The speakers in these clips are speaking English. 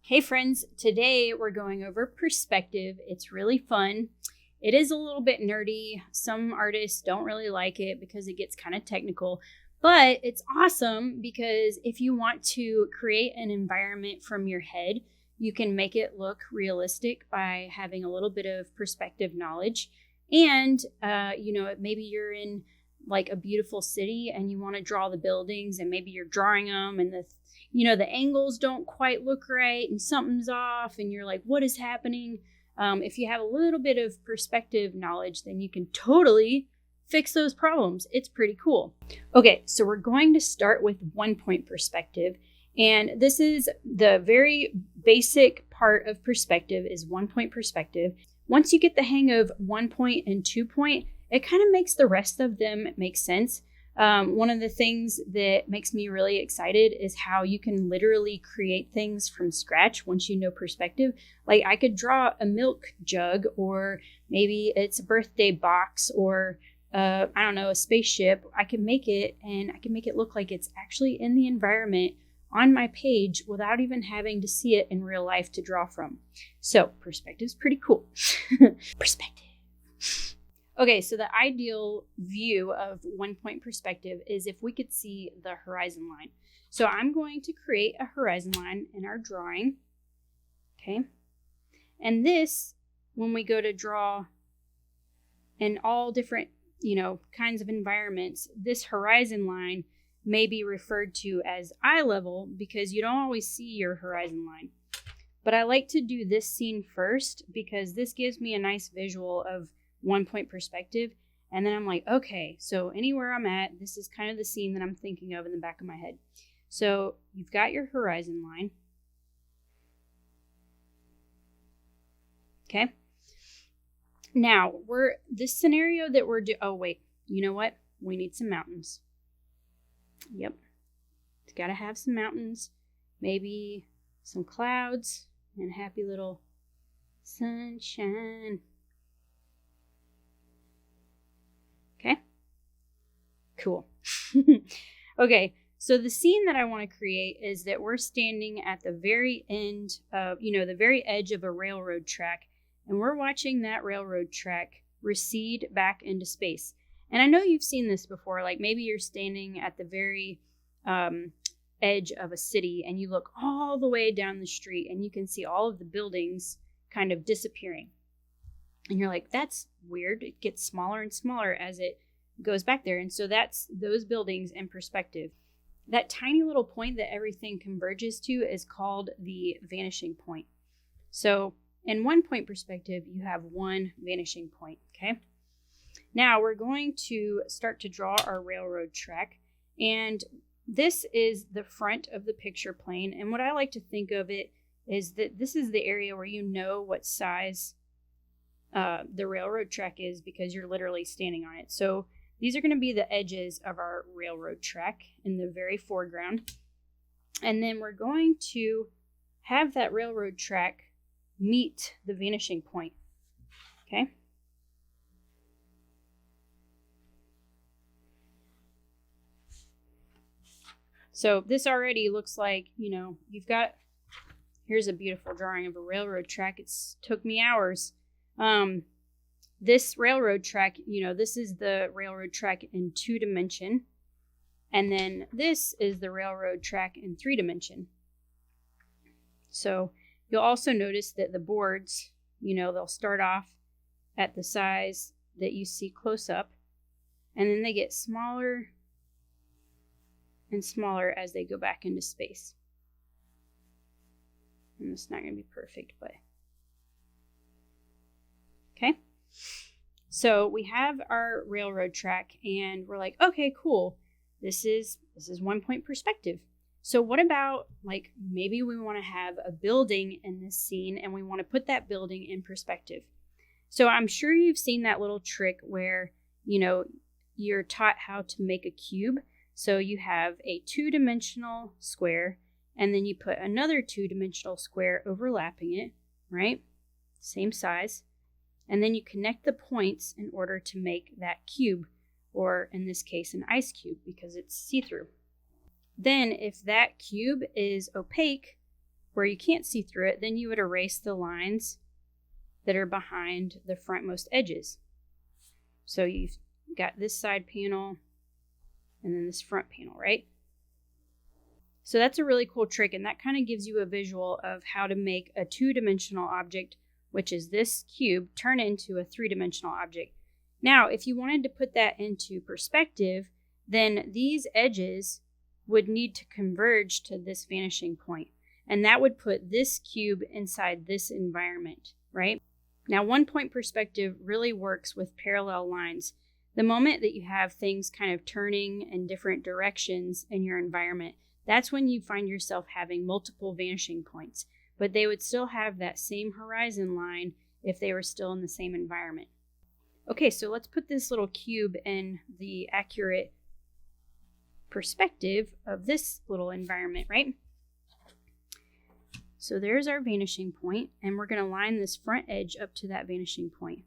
Hey friends, today we're going over perspective. It's really fun. It is a little bit nerdy. Some artists don't really like it because it gets kind of technical, but it's awesome because if you want to create an environment from your head, you can make it look realistic by having a little bit of perspective knowledge. And, maybe you're in like a beautiful city and you want to draw the buildings and maybe you're drawing them and the angles don't quite look right and something's off and you're like, what is happening? If you have a little bit of perspective knowledge, then you can totally fix those problems. It's pretty cool. Okay, so we're going to start with 1-point perspective. And this is the very basic part of perspective is 1-point perspective. Once you get the hang of 1-point and 2-point, it kind of makes the rest of them make sense. One of the things that makes me really excited is how you can literally create things from scratch once you know perspective. Like I could draw a milk jug, or maybe it's a birthday box, or a spaceship. I can make it, and I can make it look like it's actually in the environment on my page without even having to see it in real life to draw from. So perspective's pretty cool. Perspective. Okay, so the ideal view of 1-point perspective is if we could see the horizon line. So I'm going to create a horizon line in our drawing. Okay. And this, when we go to draw in all different, kinds of environments, this horizon line may be referred to as eye level because you don't always see your horizon line. But I like to do this scene first because this gives me a nice visual of 1-point perspective. And then I'm like, okay, so anywhere I'm at, this is kind of the scene that I'm thinking of in the back of my head. So you've got your horizon line. Okay. Now this scenario that we're oh wait, you know what? We need some mountains. Yep. It's got to have some mountains, maybe some clouds and happy little sunshine. Okay, cool. Okay, so the scene that I want to create is that we're standing at the very end of, the very edge of a railroad track, and we're watching that railroad track recede back into space. And I know you've seen this before, like maybe you're standing at the very edge of a city and you look all the way down the street and you can see all of the buildings kind of disappearing. And you're like, that's weird. It gets smaller and smaller as it goes back there. And so that's those buildings in perspective. That tiny little point that everything converges to is called the vanishing point. So in 1-point perspective, you have one vanishing point, okay? Now we're going to start to draw our railroad track. And this is the front of the picture plane. And what I like to think of it is that this is the area where you know what size the railroad track is because you're literally standing on it. So these are going to be the edges of our railroad track in the very foreground. And then we're going to have that railroad track meet the vanishing point. Okay. So this already looks like, here's a beautiful drawing of a railroad track. It's took me hours. This railroad track, this is the railroad track in 2-dimension. And then this is the railroad track in 3-dimension. So you'll also notice that the boards, they'll start off at the size that you see close up. And then they get smaller and smaller as they go back into space. And it's not going to be perfect, but okay. So we have our railroad track and we're like, okay, cool. This is 1-point perspective. So what about like maybe we want to have a building in this scene and we want to put that building in perspective. So I'm sure you've seen that little trick where, you're taught how to make a cube. So you have a 2-dimensional square and then you put another 2-dimensional square overlapping it, right? Same size. And then you connect the points in order to make that cube, or in this case, an ice cube because it's see-through. Then if that cube is opaque, where you can't see through it, then you would erase the lines that are behind the frontmost edges. So you've got this side panel and then this front panel, right? So that's a really cool trick, and that kind of gives you a visual of how to make a two-dimensional object, which is this cube, turn into a three-dimensional object. Now, if you wanted to put that into perspective, then these edges would need to converge to this vanishing point, and that would put this cube inside this environment, right? Now, one-point perspective really works with parallel lines. The moment that you have things kind of turning in different directions in your environment, that's when you find yourself having multiple vanishing points, but they would still have that same horizon line if they were still in the same environment. Okay, so let's put this little cube in the accurate perspective of this little environment, right? So there's our vanishing point, and we're going to line this front edge up to that vanishing point.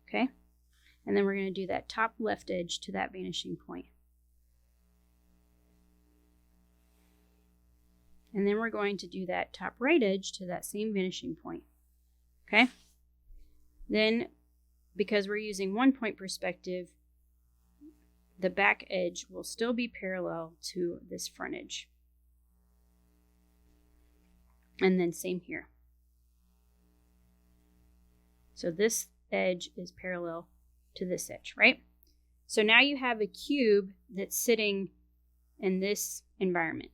Okay, and then we're going to do that top left edge to that vanishing point. And then we're going to do that top right edge to that same vanishing point. Okay? Then, because we're using 1-point perspective, the back edge will still be parallel to this front edge. And then same here. So this edge is parallel to this edge, right? So now you have a cube that's sitting in this environment.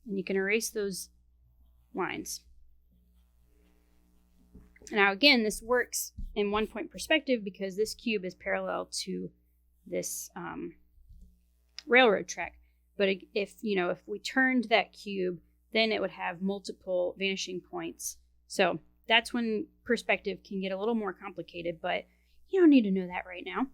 And you can erase those lines. Now again, this works in 1-point perspective because this cube is parallel to this railroad track. But if we turned that cube, then it would have multiple vanishing points. So that's when perspective can get a little more complicated, but you don't need to know that right now.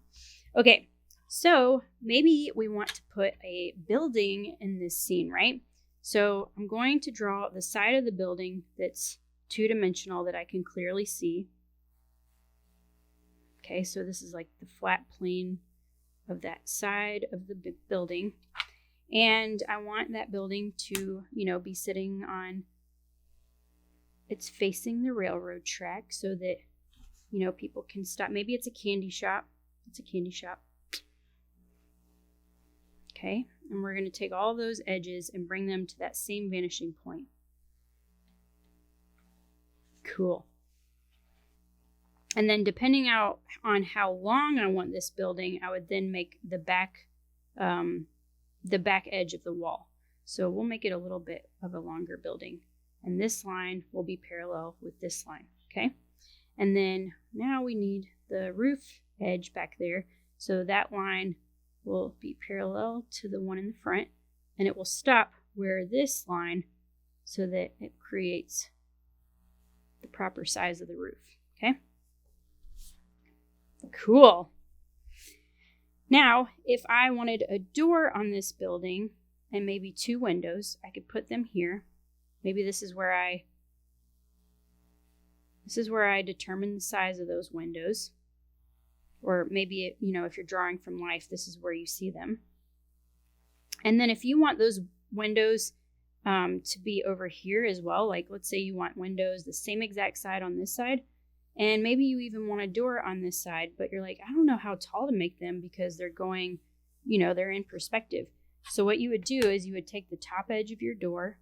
Okay, so maybe we want to put a building in this scene, right? So I'm going to draw the side of the building that's two-dimensional that I can clearly see. Okay, so this is like the flat plane of that side of the building. And I want that building to, be sitting on, it's facing the railroad track so that, people can stop. Maybe it's a candy shop. It's a candy shop. Okay, and we're going to take all those edges and bring them to that same vanishing point. Cool. And then depending on how long I want this building, I would then make the back edge of the wall. So we'll make it a little bit of a longer building. And this line will be parallel with this line, okay? And then now we need the roof edge back there. So that line will be parallel to the one in the front, and it will stop where this line so that it creates the proper size of the roof, okay? Cool. Now, if I wanted a door on this building and maybe 2 windows, I could put them here. Maybe this is where I determine the size of those windows. Or maybe, if you're drawing from life, this is where you see them. And then if you want those windows to be over here as well, like let's say you want windows the same exact side on this side, and maybe you even want a door on this side, but you're like, I don't know how tall to make them because they're going, they're in perspective. So what you would do is you would take the top edge of your door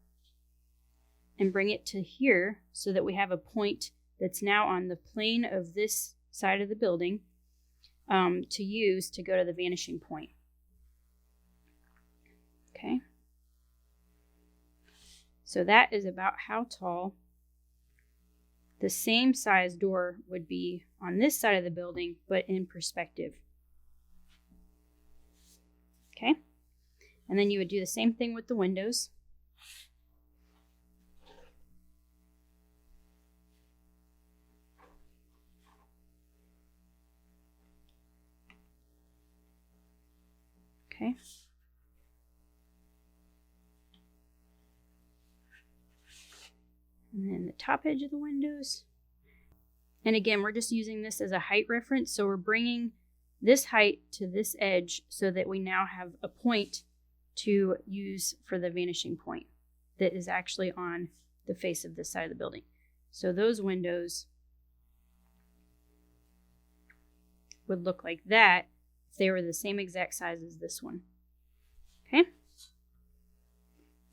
and bring it to here so that we have a point that's now on the plane of this side of the building to use to go to the vanishing point. Okay. So that is about how tall the same size door would be on this side of the building, but in perspective. Okay. And then you would do the same thing with the windows. Okay. And then the top edge of the windows. And again, we're just using this as a height reference. So we're bringing this height to this edge so that we now have a point to use for the vanishing point. that is actually on the face of this side of the building. So those windows would look like that if they were the same exact size as this one. Okay?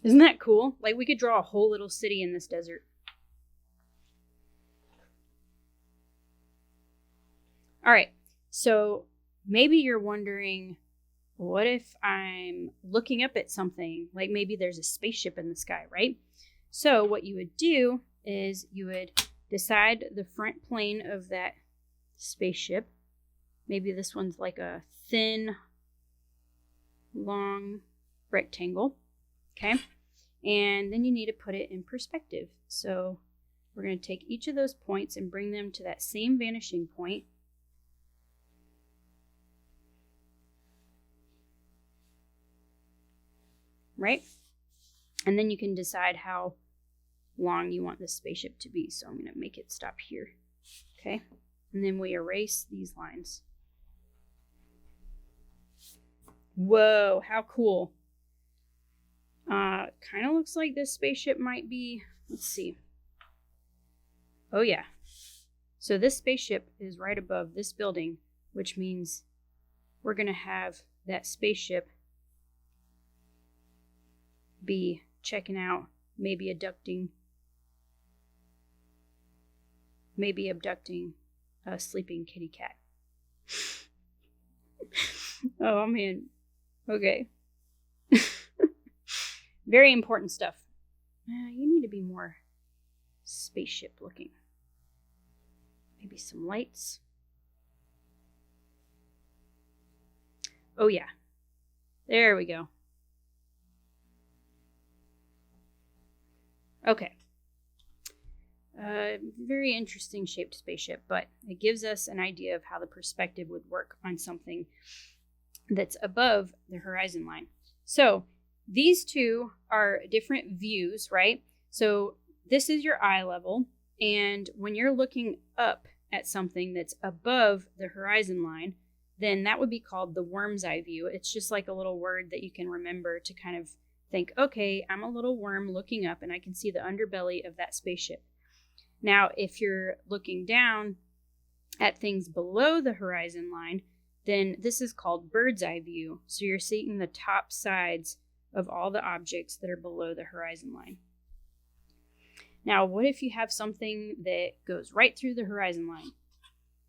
Isn't that cool? Like, we could draw a whole little city in this desert. All right, so maybe you're wondering, what if I'm looking up at something, like maybe there's a spaceship in the sky, right? So what you would do is you would decide the front plane of that spaceship. Maybe this one's like a thin, long rectangle, okay? And then you need to put it in perspective. So we're going to take each of those points and bring them to that same vanishing point. Right? And then you can decide how long you want this spaceship to be. So I'm going to make it stop here. Okay? And then we erase these lines. Whoa, how cool. Kind of looks like this spaceship might be, let's see. Oh yeah. So this spaceship is right above this building, which means we're going to have that spaceship be checking out, maybe abducting a sleeping kitty cat. Oh man. Okay. Very important stuff. You need to be more spaceship looking. Maybe some lights. Oh yeah. There we go. Okay. Very interesting shaped spaceship, but it gives us an idea of how the perspective would work on something that's above the horizon line. So these two are different views, right? So this is your eye level, and when you're looking up at something that's above the horizon line, then that would be called the worm's eye view. It's just like a little word that you can remember to kind of think, okay, I'm a little worm looking up and I can see the underbelly of that spaceship. Now, if you're looking down at things below the horizon line, then this is called bird's eye view. So you're seeing the top sides of all the objects that are below the horizon line. Now, what if you have something that goes right through the horizon line?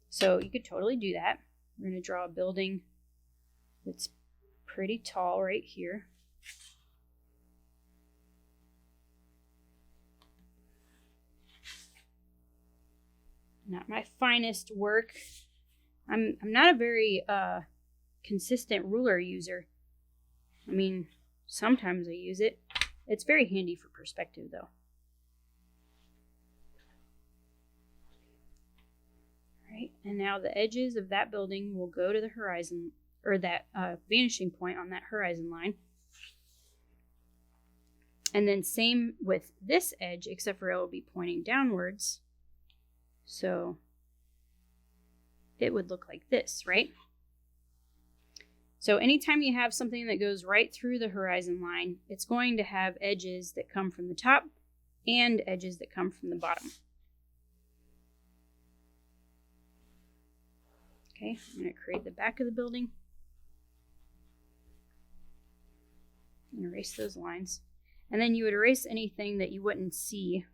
So you could totally do that. We're going to draw a building that's pretty tall right here. Not my finest work. I'm not a very consistent ruler user. I mean, sometimes I use it. It's very handy for perspective, though. All right, and now the edges of that building will go to the horizon, or that vanishing point on that horizon line. And then same with this edge, except for it will be pointing downwards. So it would look like this, right? So anytime you have something that goes right through the horizon line, it's going to have edges that come from the top and edges that come from the bottom. Okay, I'm going to create the back of the building and erase those lines. And then you would erase anything that you wouldn't see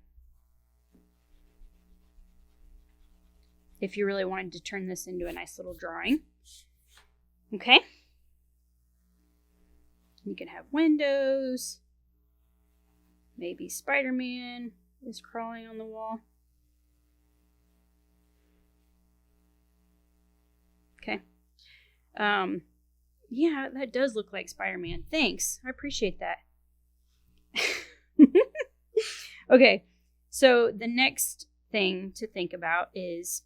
if you really wanted to turn this into a nice little drawing. Okay. You can have windows. Maybe Spider-Man is crawling on the wall. Okay. Yeah, that does look like Spider-Man. Thanks. I appreciate that. Okay. So the next thing to think about is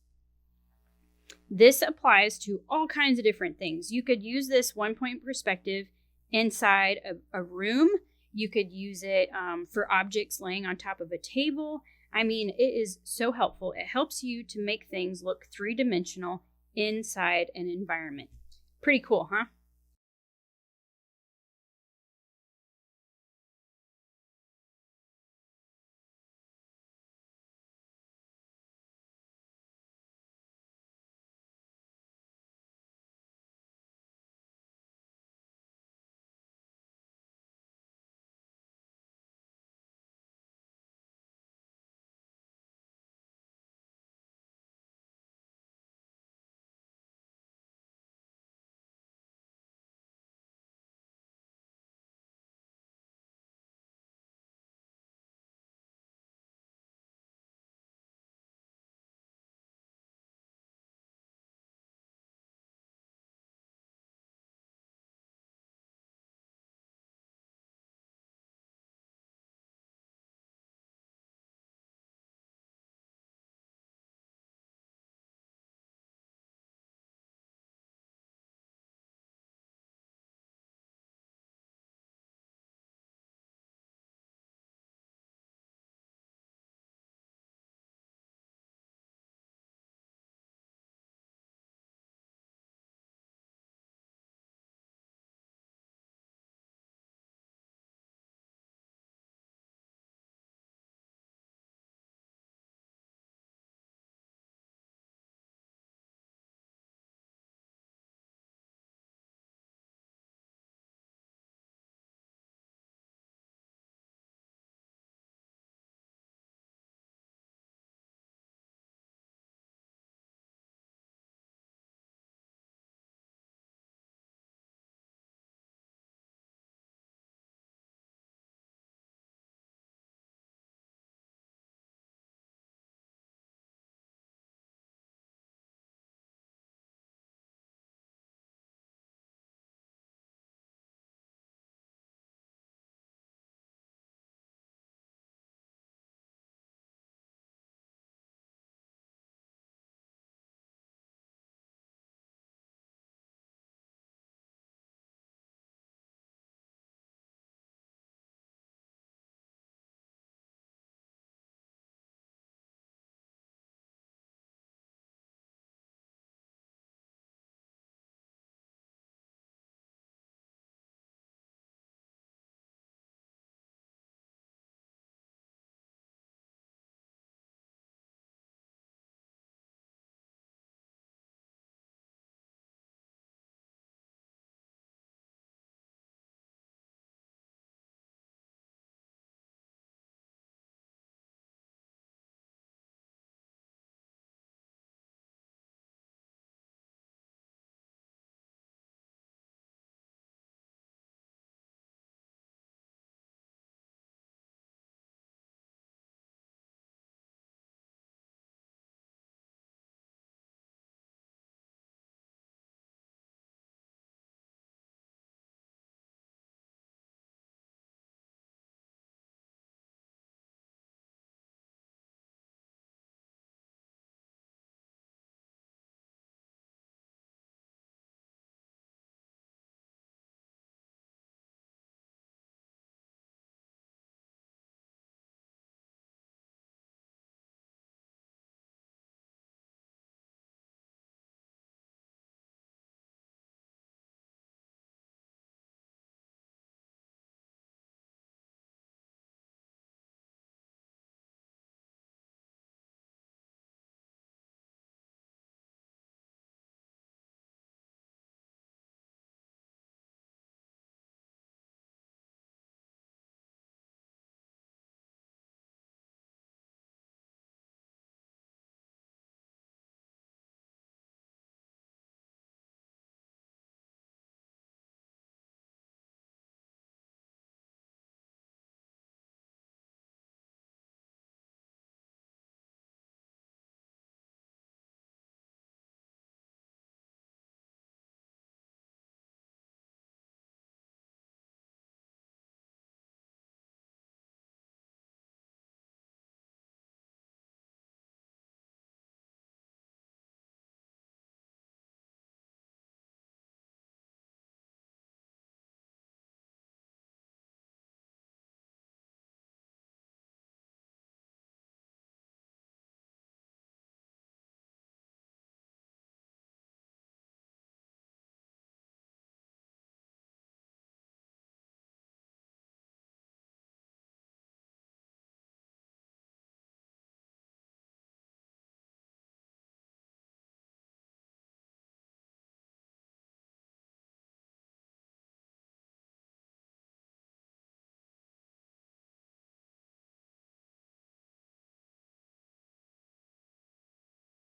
this applies to all kinds of different things. You could use this one-point perspective inside a room. You could use it for objects laying on top of a table. I mean, it is so helpful. It helps you to make things look three-dimensional inside an environment. Pretty cool, huh?